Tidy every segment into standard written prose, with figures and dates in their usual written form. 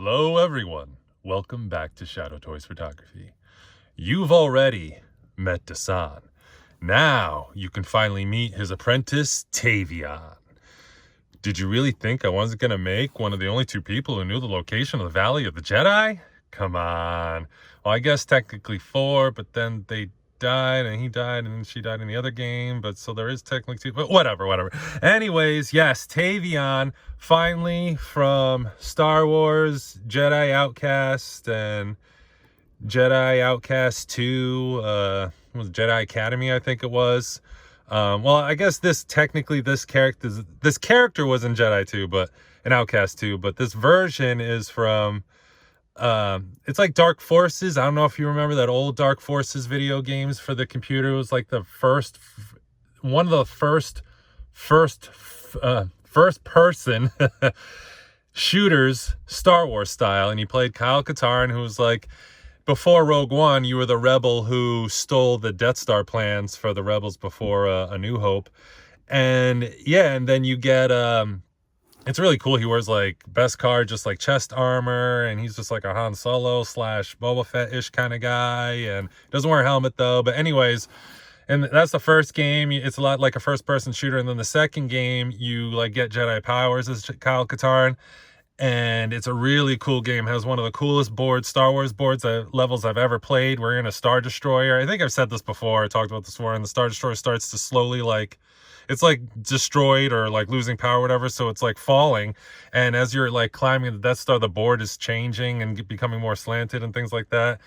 Hello everyone, welcome back to Shadowtoys Photography. You've already met Dasan. Now you can finally meet his apprentice, Tavion. Did you really think I wasn't going to make one of the only two people who knew the location of the Valley of the Jedi? Come on. Well, I guess technically four, but then they died and he died and then she died in the other game, but so there is technically two, but whatever. Anyways, yes, Tavion finally from Star Wars Jedi Outcast and Jedi Outcast 2, was Jedi Academy, I think it was. Well, I guess this character was in Jedi 2, but in Outcast 2, but this version is from it's like Dark Forces. I don't know if you remember that old Dark Forces video games for the computer. It was like the one of the first person shooters, Star Wars style, and you played Kyle Katarn, who was like, before Rogue One, you were the rebel who stole the Death Star plans for the rebels before A New Hope. And yeah, and then you get it's really cool. He wears like Beskar, just like chest armor, and he's just like a Han Solo / Boba Fett-ish kind of guy, and doesn't wear a helmet though. But anyways, and that's the first game. It's a lot like a first-person shooter, and then the second game, you like get Jedi powers as Kyle Katarn, and it's a really cool game. It has one of the coolest Star Wars levels I've ever played. We're in a Star Destroyer. I think I've said this before. I talked about this before, and the Star Destroyer starts to slowly like, it's like destroyed or like losing power or whatever, so it's like falling, and as you're like climbing the Death Star, the board is changing and becoming more slanted and things like that.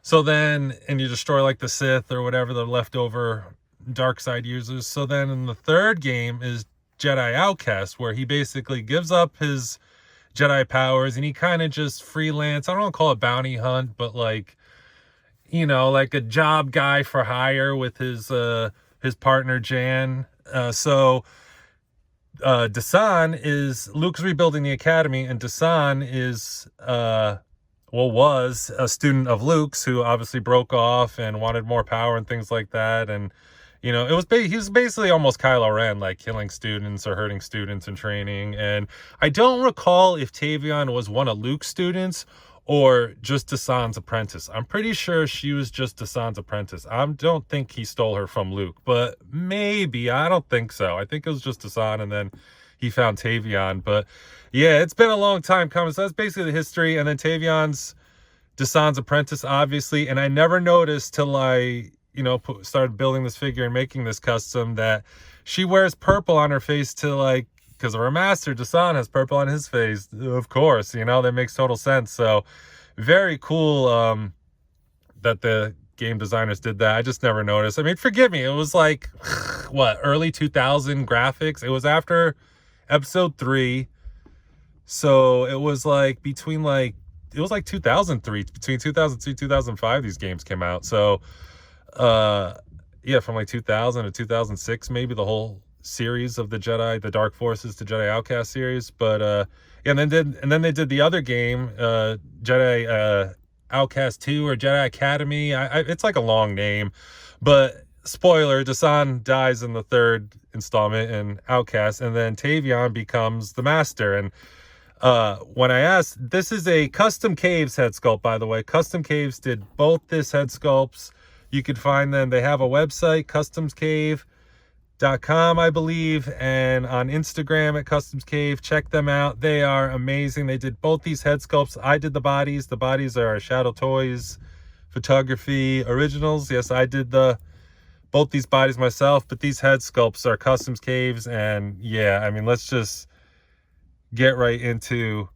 So then, and you destroy like the Sith or whatever, the leftover dark side users. So then in the third game is Jedi Outcast, where he basically gives up his Jedi powers and he kind of just freelance, I don't want to call it bounty hunt, but like, you know, like a job guy for hire with his partner Jan. So Dasan is, Luke's rebuilding the academy, and Dasan is was a student of Luke's who obviously broke off and wanted more power and things like that. And you know, he was basically almost Kylo Ren, like killing students or hurting students in training. And I don't recall if Tavion was one of Luke's students or just Dasan's apprentice. I'm pretty sure she was just Dasan's apprentice. I don't think he stole her from Luke, but maybe. I don't think so. I think it was just Dasan, and then he found Tavion. But yeah, it's been a long time coming. So that's basically the history. And then Tavion's Dasan's apprentice, obviously. And I never noticed till I, you know, started building this figure and making this custom that she wears purple on her face to like, because of her master. Dasan has purple on his face, of course, you know, that makes total sense. So very cool that the game designers did that. I just never noticed. I mean, forgive me, it was like what, early 2000 graphics. It was after episode 3, so it was like between like, it was like 2003, between 2002 2005 these games came out. So yeah, from like 2000 to 2006 maybe, the whole series of the Jedi, the Dark Forces to Jedi Outcast series. But yeah, and then they did the other game, Jedi Outcast 2 or Jedi Academy. It's like a long name, but spoiler, Dasan dies in the third installment in Outcast, and then Tavion becomes the master. And when I asked, this is a Custom Caves head sculpt, by the way. Custom Caves did both this head sculpts. You could find them. They have a website, customscave.com, I believe, and on Instagram at Customs Cave. Check them out. They are amazing. They did both these head sculpts. I did the bodies. The bodies are Shadowtoys Photography originals. Yes, I did both these bodies myself, but these head sculpts are Customs Caves. And yeah, I mean, let's just get right into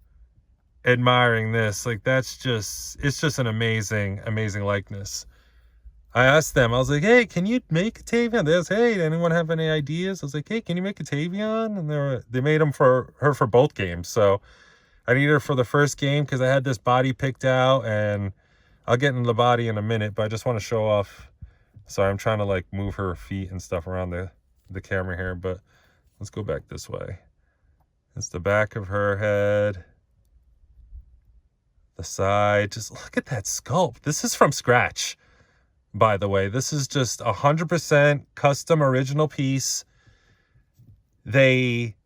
admiring this. Like, it's just an amazing likeness. I asked them, I was like, hey, can you make a Tavion? They said, hey, anyone have any ideas? I was like, hey, can you make a Tavion? And they made them for her for both games. So I needed her for the first game because I had this body picked out, and I'll get into the body in a minute, but I just want to show off. Sorry, I'm trying to like move her feet and stuff around the camera here, but let's go back this way. It's the back of her head, the side. Just look at that sculpt. This is from scratch. By the way, this is just 100% custom original piece. They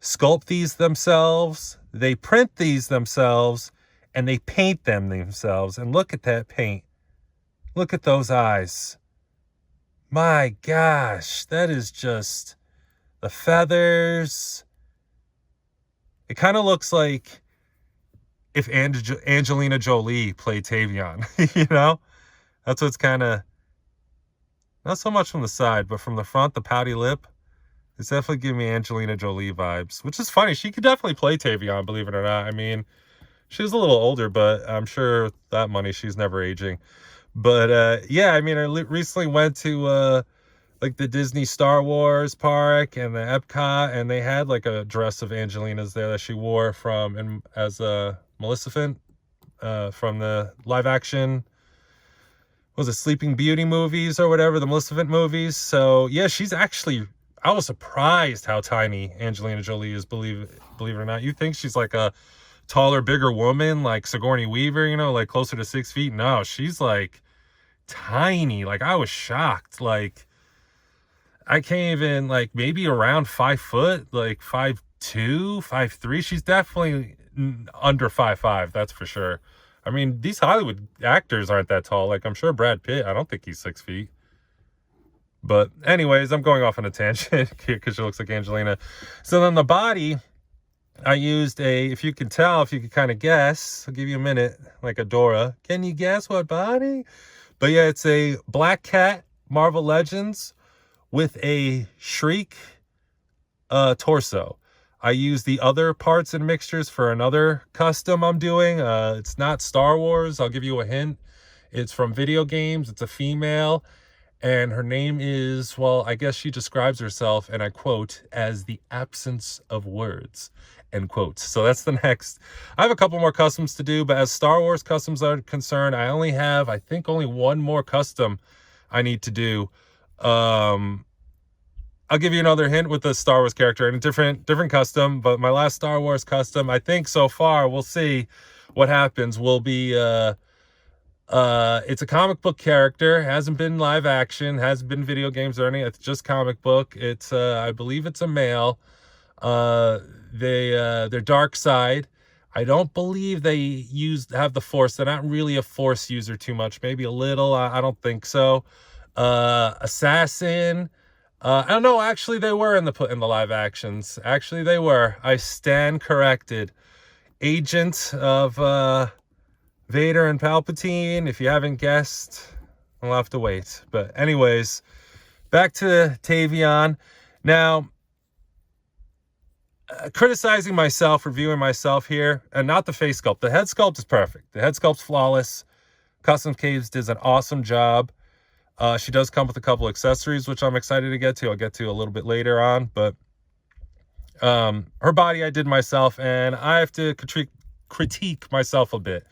sculpt these themselves. they print these themselves and they paint them themselves. And look at that paint. Look at those eyes. My gosh, that is just the feathers. It kind of looks like if Angelina Jolie played Tavion, you know? That's what's kind of, not so much from the side, but from the front, the pouty lip. It's definitely giving me Angelina Jolie vibes, which is funny. She could definitely play Tavion, believe it or not. I mean, she's a little older, but I'm sure with that money, she's never aging. But yeah, I mean, I recently went to like the Disney Star Wars park and the Epcot, and they had like a dress of Angelina's there that she wore from and as a Maleficent from the live action, was it Sleeping Beauty movies or whatever, the Maleficent movies. So yeah, she's actually, I was surprised how tiny Angelina Jolie is, believe it or not. You think she's like a taller, bigger woman like Sigourney Weaver, you know, like closer to 6 feet. No, she's like tiny. Like I was shocked. Like I can't even, like, maybe around 5 foot, like 5'2", 5'3". She's definitely under 5'5", that's for sure. I mean, these Hollywood actors aren't that tall. Like, I'm sure Brad Pitt, I don't think he's 6 feet. But anyways, I'm going off on a tangent here because she looks like Angelina. So then the body, I used if you can tell, if you can kind of guess, I'll give you a minute, like a Dora. Can you guess what body? But yeah, it's a Black Cat Marvel Legends with a Shriek torso. I use the other parts and mixtures for another custom I'm doing. It's not Star Wars. I'll give you a hint. It's from video games. It's a female. And her name is, well, I guess she describes herself, and I quote, as the absence of words, end quote. So that's the next. I have a couple more customs to do, but as Star Wars customs are concerned, I only have, I think, only one more custom I need to do. I'll give you another hint with the Star Wars character and a different custom, but my last Star Wars custom, I think so far, we'll see what happens, will be it's a comic book character, hasn't been live action, hasn't been video games or anything, it's just comic book. It's I believe it's a male. They're dark side. I don't believe they have the Force. They're not really a Force user too much, maybe a little. I don't think so. Assassin. I don't know. Actually, they were in the live actions. Actually, they were. I stand corrected. Agent of Vader and Palpatine. If you haven't guessed, I'll have to wait. But anyways, back to Tavion. Now, criticizing myself, reviewing myself here, and not the face sculpt. The head sculpt is perfect. The head sculpt's flawless. Custom Caves does an awesome job. She does come with a couple accessories, which I'm excited to get to. I'll get to a little bit later on, but her body I did myself, and I have to critique myself a bit.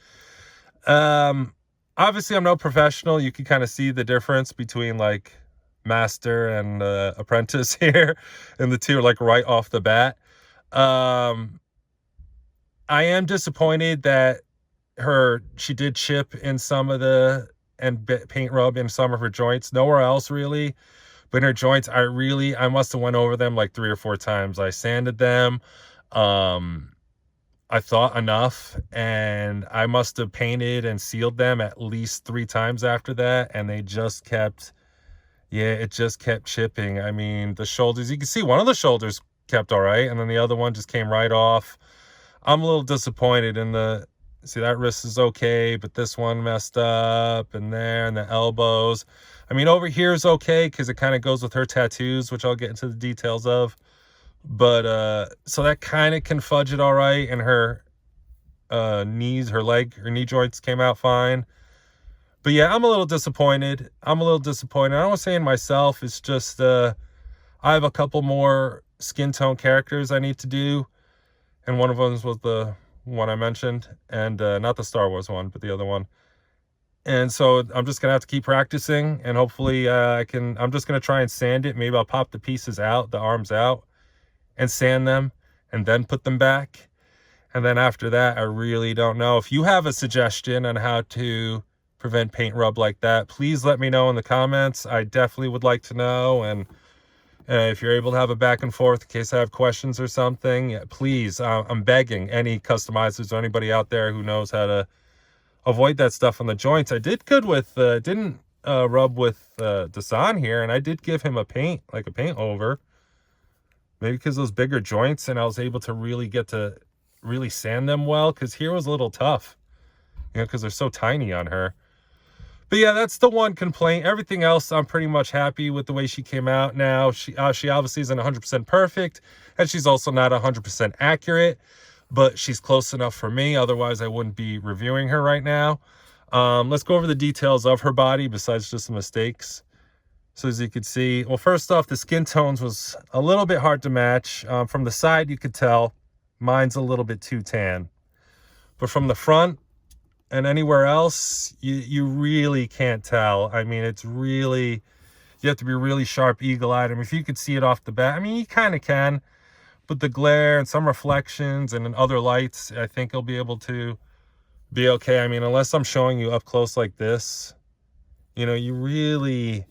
Obviously, I'm no professional. You can kind of see the difference between like master and apprentice here, and the two are like right off the bat. I am disappointed that she did chip in some of the and paint rub in some of her joints. Nowhere else really, but in her joints, I must have went over them like 3 or 4 times. I sanded them. I thought enough, and I must have painted and sealed them at least 3 times after that, and they just kept, it just kept chipping. I mean, the shoulders, you can see one of the shoulders kept all right, and then the other one just came right off. I'm a little disappointed in see, that wrist is okay, but this one messed up, and there, and the elbows. I mean, over here is okay, because it kind of goes with her tattoos, which I'll get into the details of. But, so that kind of can fudge it all right, and her knees, her knee joints came out fine. But yeah, I'm a little disappointed. I don't want to say in myself, it's just, I have a couple more skin tone characters I need to do, and one of them was the one I mentioned, and not the Star Wars one, but the other one. And so I'm just gonna have to keep practicing, and hopefully I'm just gonna try and sand it. Maybe I'll pop the pieces out, the arms out, and sand them, and then put them back. And then after that, I really don't know. If you have a suggestion on how to prevent paint rub like that, please let me know in the comments. I definitely would like to know. And If you're able to have a back and forth in case I have questions or something, yeah, please, I'm begging any customizers or anybody out there who knows how to avoid that stuff on the joints. I did good with, didn't rub with Dasan here, and I did give him a paint over. Maybe because those bigger joints, and I was able to really get to really sand them well, because here was a little tough, you know, because they're so tiny on her. But yeah, that's the one complaint. Everything else, I'm pretty much happy with the way she came out now. She obviously isn't 100% perfect, and she's also not 100% accurate, but she's close enough for me. Otherwise, I wouldn't be reviewing her right now. Let's go over the details of her body besides just the mistakes. So as you can see, well, first off, the skin tones was a little bit hard to match. From the side, you could tell mine's a little bit too tan. But from the front and anywhere else, you really can't tell. I mean, it's really, you have to be really sharp, eagle-eyed. I mean, if you could see it off the bat, I mean, you kind of can. But the glare and some reflections and in other lights, I think you'll be able to be okay. I mean, unless I'm showing you up close like this, you know, you really,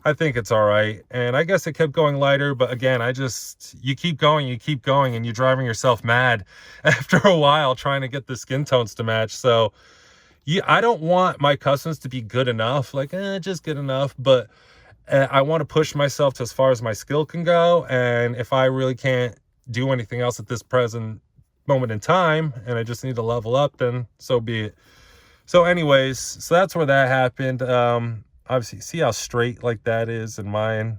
I think it's all right. And I guess it kept going lighter, but again, you keep going, and you're driving yourself mad after a while trying to get the skin tones to match. So yeah, I don't want my customs to be good enough, like, just good enough, but I want to push myself to as far as my skill can go. And if I really can't do anything else at this present moment in time, and I just need to level up, then so be it. So anyways, so that's where that happened. Obviously, see how straight like that is, and my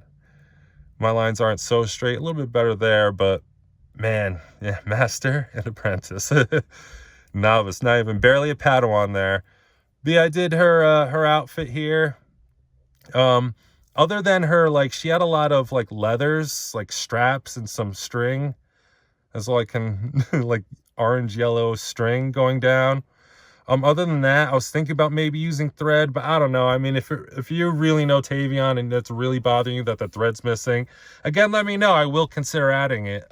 lines aren't so straight. A little bit better there, but man, yeah, master and apprentice. Novice, not even barely a Padawan there. But yeah, I did her outfit here. Other than her, like, she had a lot of like leathers, like straps and some string. That's all I can like orange yellow string going down. Other than that, I was thinking about maybe using thread, but I don't know. I mean, if you really know Tavion and that's really bothering you that the thread's missing, again, let me know. I will consider adding it.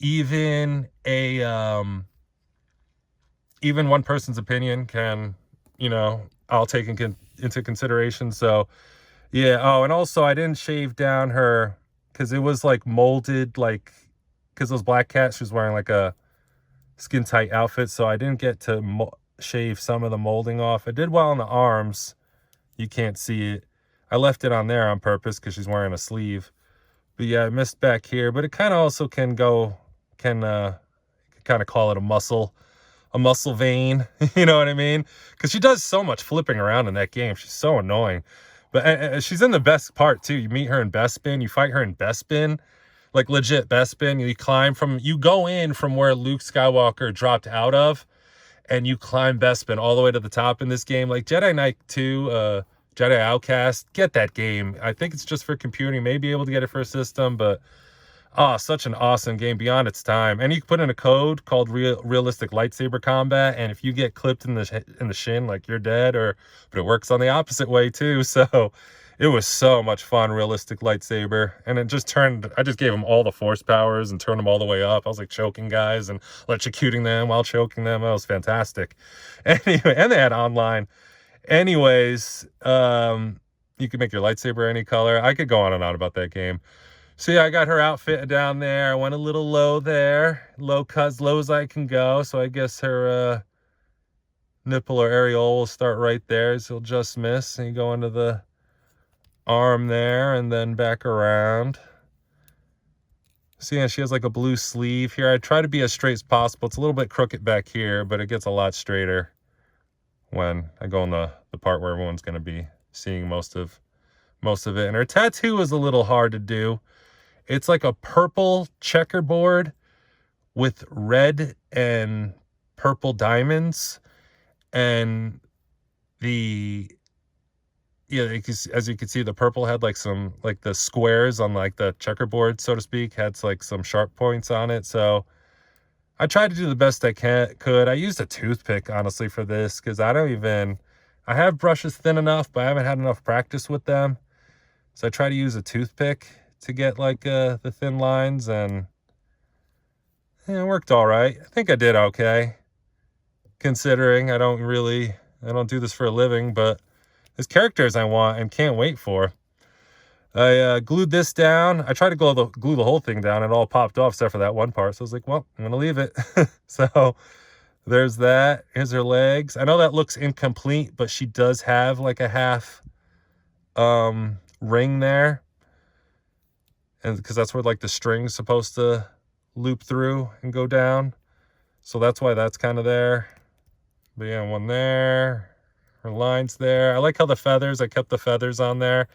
Even one person's opinion can, you know, I'll take into consideration. So yeah. Oh, and also I didn't shave down her because it was like molded, like, because those black cats, she was wearing like a skin tight outfit, so I didn't get to shave some of the molding off. I did well on the arms. You can't see it. I left it on there on purpose because she's wearing a sleeve. But yeah, I missed back here. But it kind of also can kind of call it a muscle vein. You know what I mean? Because she does so much flipping around in that game. She's so annoying. But she's in the best part too. You meet her in Bespin. You fight her in Bespin. Like legit Bespin. You go in from where Luke Skywalker dropped out of, and you climb Bespin all the way to the top in this game. Like Jedi Knight 2, Jedi Outcast, get that game. I think it's just for computing. May be able to get it for a system, but such an awesome game, beyond its time. And you can put in a code called realistic lightsaber combat, and if you get clipped in the shin, like, you're dead. But it works on the opposite way too. So it was so much fun, realistic lightsaber. And I just gave them all the force powers and turned them all the way up. I was like choking guys and electrocuting them while choking them. That was fantastic. Anyway, and they had online. Anyways, you can make your lightsaber any color. I could go on and on about that game. So yeah, I got her outfit down there. I went a little low there. Low as I can go. So I guess her nipple or areola will start right there. So you'll just miss. And you go into the arm there and then back around. So yeah, she has like a blue sleeve here. I try to be as straight as possible. It's a little bit crooked back here, but it gets a lot straighter when I go in the part where everyone's going to be seeing most of it. And her tattoo is a little hard to do. It's like a purple checkerboard with red and purple diamonds, and as you can see, the purple had like some, like, the squares on like the checkerboard, so to speak, had like some sharp points on it. So I tried to do the best I could. I used a toothpick, honestly, for this, because I have brushes thin enough, but I haven't had enough practice with them. So I try to use a toothpick to get like the thin lines, and yeah, it worked all right. I think I did okay, considering I don't do this for a living, but there's characters I want and can't wait for. I glued this down. I tried to glue the whole thing down. It all popped off except for that one part. So I was like, well, I'm going to leave it. So there's that. Here's her legs. I know that looks incomplete, but she does have like a half ring there. And because that's where like the string's supposed to loop through and go down. So that's why that's kind of there. But yeah, one there. Her line's there. I like how the feathers, I kept the feathers on there.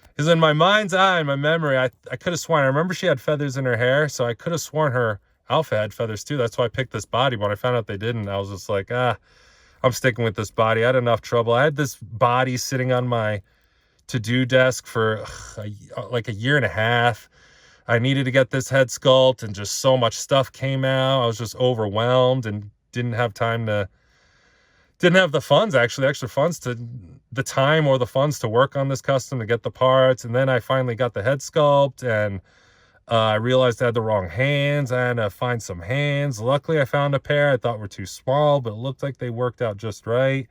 Because in my mind's eye, in my memory, I could have sworn, I remember she had feathers in her hair, so I could have sworn her outfit had feathers too. That's why I picked this body. When I found out they didn't, I was just like, I'm sticking with this body. I had enough trouble. I had this body sitting on my to-do desk for like a year and a half. I needed to get this head sculpt, and just so much stuff came out. I was just overwhelmed and didn't have the funds, actually, extra funds the time or the funds to work on this custom, to get the parts. And then I finally got the head sculpt, and I realized I had the wrong hands. I had to find some hands. Luckily, I found a pair I thought were too small, but it looked like they worked out just right.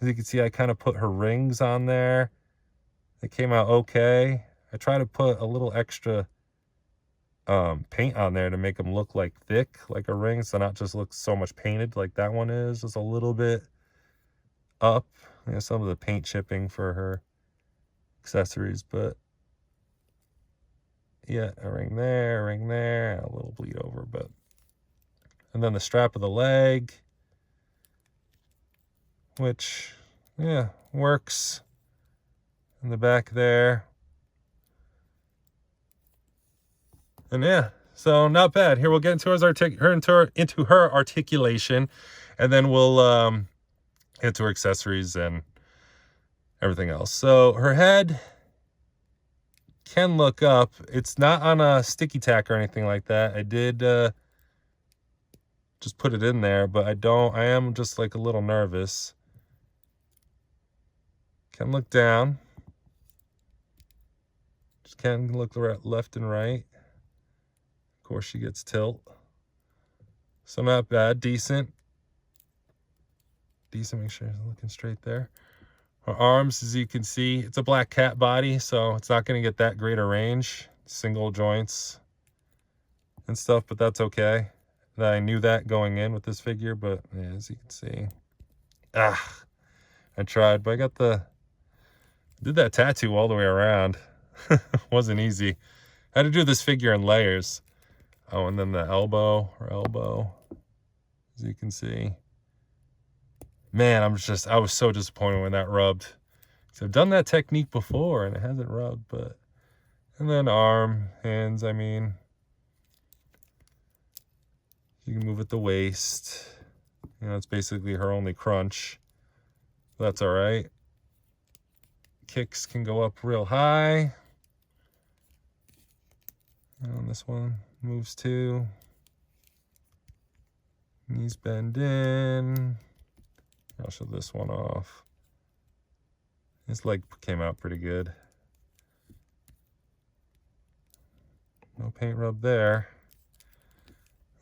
As you can see, I kind of put her rings on there. They came out okay. I try to put a little extra paint on there to make them look like thick, like a ring, so not just look so much painted like that one is. Just a little bit up. You know, some of the paint chipping for her accessories, but yeah, a ring there, a little bleed over, but. And then the strap of the leg, which, yeah, works in the back there. And yeah, so not bad. Here, we'll get into her articulation, and then we'll get into her accessories and everything else. So her head can look up. It's not on a sticky tack or anything like that. I did just put it in there, but I am just like a little nervous. Can look down. Just can look left and right. Of course, she gets tilt. So not bad, decent. Make sure I'm looking straight there. Her arms, as you can see, it's a black cat body, so it's not going to get that great a range. Single joints and stuff, but that's okay. I knew that going in with this figure, but yeah, as you can see, I tried, but I did that tattoo all the way around. Wasn't easy. I had to do this figure in layers. Oh, and then the elbow, as you can see. Man, I was so disappointed when that rubbed. So I've done that technique before and it hasn't rubbed, but. And then arm, hands, I mean. You can move at the waist. You know, it's basically her only crunch. That's all right. Kicks can go up real high. And this one moves too. Knees bend in. I'll show this one off. His leg came out pretty good. No paint rub there.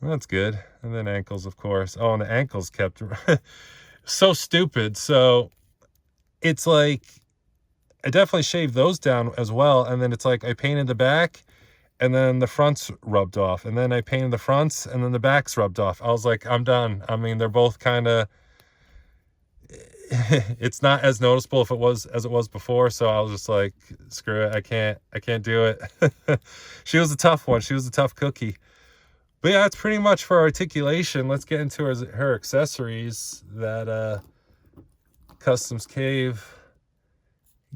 Well, that's good. And then ankles, of course. Oh, and the ankles kept so stupid. So it's like I definitely shaved those down as well. And then it's like I painted the back, and then the fronts rubbed off. And then I painted the fronts, and then the backs rubbed off. I was like, I'm done. I mean, they're both kind of, it's not as noticeable as it was before. So I was just like, screw it. I can't do it. She was a tough one. She was a tough cookie. But yeah, that's pretty much for articulation. Let's get into her accessories that Customs Cave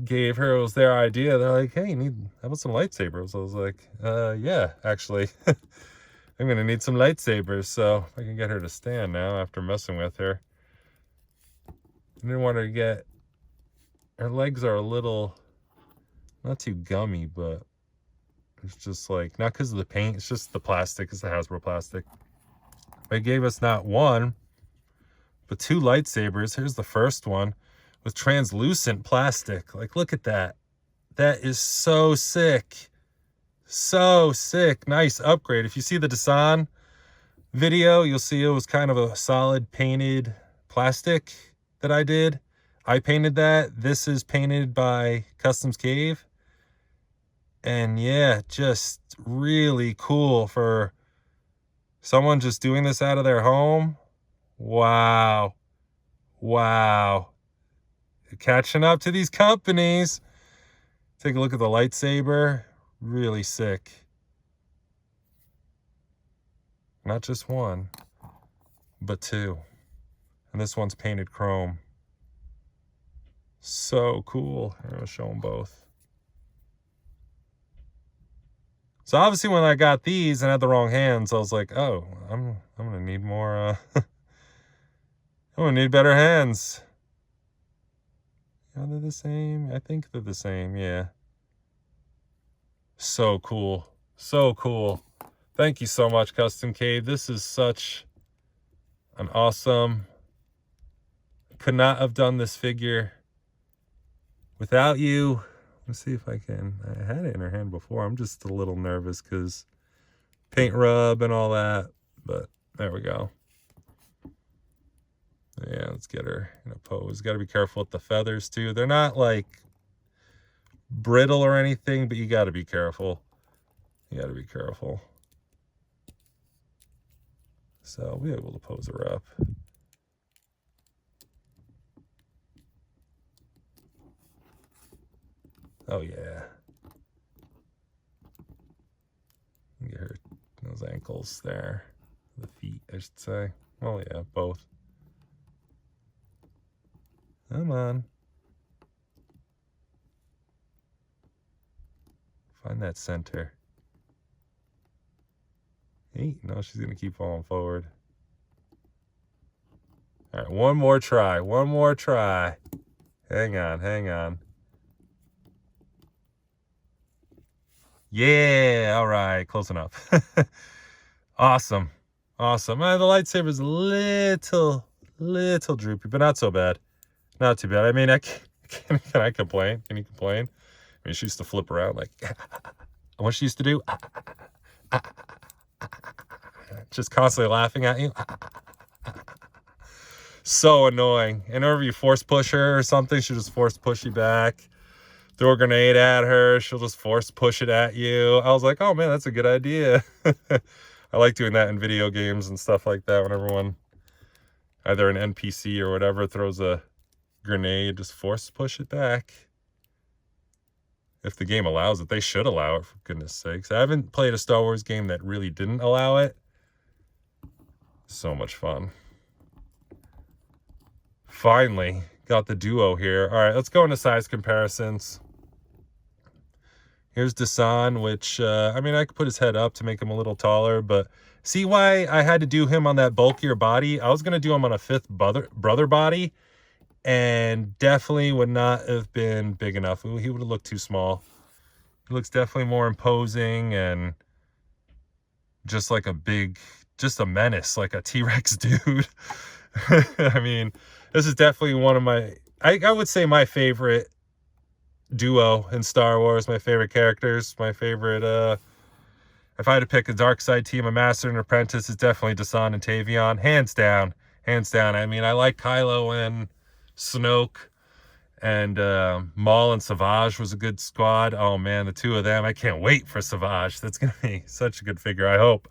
gave her. It was their idea. They're like, hey, how about some lightsabers? I was like, yeah, actually. I'm going to need some lightsabers, so I can get her to stand now after messing with her. I didn't want her to get... Her legs are a little... Not too gummy, but... It's just like, not because of the paint, it's just the plastic. It's the Hasbro plastic. They gave us not one, but two lightsabers. Here's the first one with translucent plastic. Like, look at that. That is so sick. So sick. Nice upgrade. If you see the Dasan video, you'll see it was kind of a solid painted plastic that I did. I painted that. This is painted by Customs Cave. And yeah, just really cool for someone just doing this out of their home. Wow. Wow. Catching up to these companies. Take a look at the lightsaber. Really sick. Not just one, but two. And this one's painted chrome. So cool. I'm gonna show them both. So obviously when I got these and had the wrong hands, I was like, oh, I'm gonna need more I'm gonna need better hands. Are they the same? I think they're the same, yeah. So cool. So cool. Thank you so much, Custom Cave. This is such an awesome. Could not have done this figure without you. Let's see if I can. I had it in her hand before. I'm just a little nervous because paint rub and all that. But there we go. Yeah, let's get her in a pose. Got to be careful with the feathers too. They're not like brittle or anything, but you got to be careful. You got to be careful. So we'll be able to pose her up. Oh yeah. Get her those ankles there. The feet, I should say. Oh yeah, both. Come on. Find that center. Hey, no, she's gonna keep falling forward. All right, one more try. One more try. Hang on, hang on. Yeah, all right, close enough. Awesome, awesome. The lightsaber's a little droopy, but not so bad. Not too bad. I mean, can I complain? Can you complain? I mean, she used to flip around like, what she used to do? Just constantly laughing at you. So annoying. And whenever you force push her or something, she'll just force push you back. Throw a grenade at her, she'll just force push it at you. I was like, oh man, that's a good idea. I like doing that in video games and stuff like that when everyone, either an NPC or whatever, throws a grenade, just force push it back. If the game allows it. They should allow it, for goodness sakes. I haven't played a Star Wars game that really didn't allow it. So much fun. Finally got the duo here. All right, let's go into size comparisons. Here's Dasan, which, I mean, I could put his head up to make him a little taller, but see why I had to do him on that bulkier body? I was going to do him on a 5th brother body, and definitely would not have been big enough. Ooh, he would have looked too small. He looks definitely more imposing and just like a big, just a menace, like a T-Rex dude. I mean, this is definitely one of my, I would say my favorite duo in Star Wars, my favorite characters, my favorite, if I had to pick a dark side team, a master and apprentice, it's definitely Dasan and Tavion, hands down. I mean, I like Kylo and Snoke, and Maul and Savage was a good squad. Oh man, the two of them, I can't wait for Savage. That's gonna be such a good figure, I hope.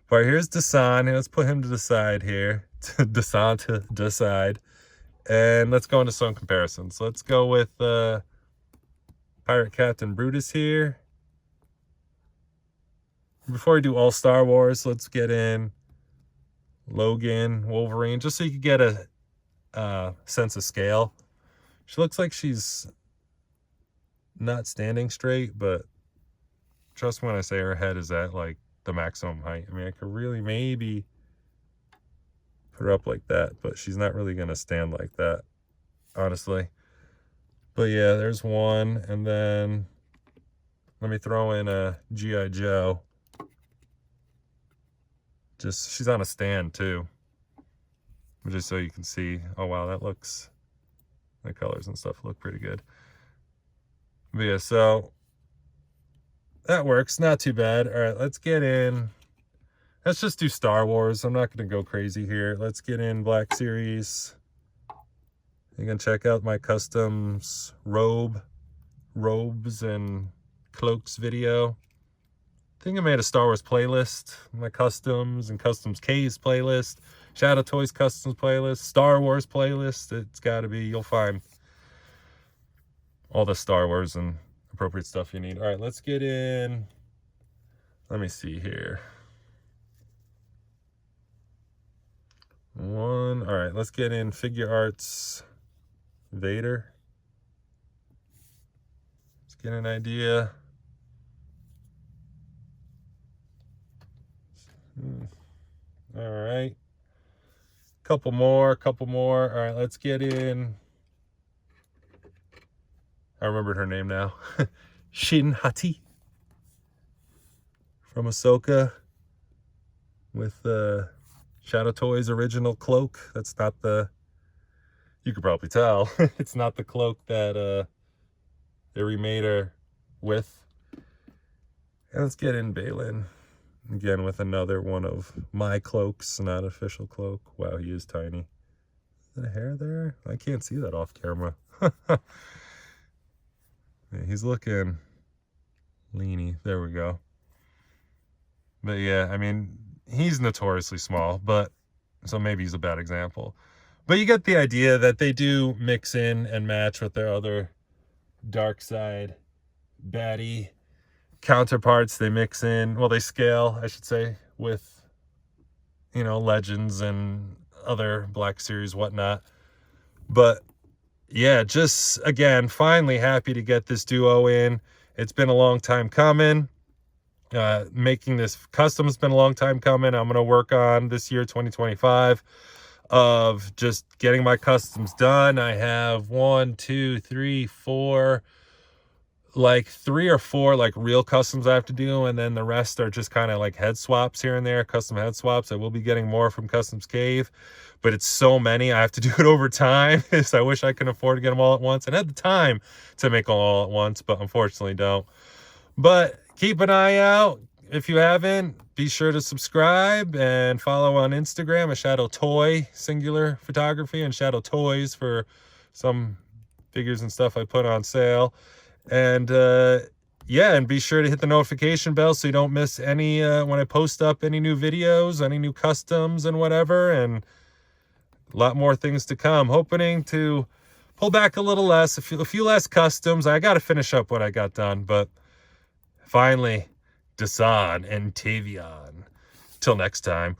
But here's Dasan. Let's put him to the side here. Dasan to the side. And let's go into some comparisons. Let's go with Pirate Captain Brutus here. Before we do all Star Wars, let's get in Logan, Wolverine, just so you can get a sense of scale. She looks like she's not standing straight, but trust me when I say her head is at like the maximum height. I mean, I could really maybe put her up like that, but she's not really gonna stand like that, honestly. But yeah, there's one, and then let me throw in a G.I. Joe. Just, she's on a stand too, just so you can see. Oh wow, that looks, the colors and stuff look pretty good. But yeah, so that works, not too bad. All right, let's get in. Let's just do Star Wars. I'm not going to go crazy here. Let's get in Black Series. You can check out my customs robes and cloaks video. I think I made a Star Wars playlist, my customs and customs K's playlist, Shadowtoys customs playlist, Star Wars playlist. It's got to be, you'll find all the Star Wars and appropriate stuff you need. All right, let's get in. Let me see here. All right, let's get in Figure Arts Vader. Let's get an idea. All right, couple more. All right, let's get in. I remembered her name now. Shin Hati from Ahsoka with the Shadowtoys original cloak. That's not the, you could probably tell, it's not the cloak that they remade her with. And let's get in Balin again with another one of my cloaks, not official cloak. Wow, he is tiny. Is that a hair there? I can't see that off camera. Yeah, he's looking leany. There we go. But yeah, I mean, he's notoriously small, but so maybe he's a bad example. But you get the idea that they do mix in and match with their other dark side baddie counterparts. They mix in, well, they scale, I should say, with, you know, Legends and other Black Series, whatnot. But yeah, just again, finally happy to get this duo in. It's been a long time coming. Making this custom has been a long time coming. I'm going to work on this year, 2025, of just getting my customs done. I have 3 or 4 like real customs I have to do, and then the rest are just kind of like head swaps here and there, custom head swaps. I will be getting more from Customs Cave, but it's so many, I have to do it over time. So I wish I could afford to get them all at once and had the time to make them all at once, but unfortunately don't. But keep an eye out. If you haven't, be sure to subscribe and follow on Instagram at Shadowtoy singular photography and Shadowtoys for some figures and stuff I put on sale. And yeah, and be sure to hit the notification bell so you don't miss any when I post up any new videos, any new customs and whatever, and a lot more things to come. Hoping to pull back a little less, a few less customs. I got to finish up what I got done, but finally, Dasan and Tavion. Till next time.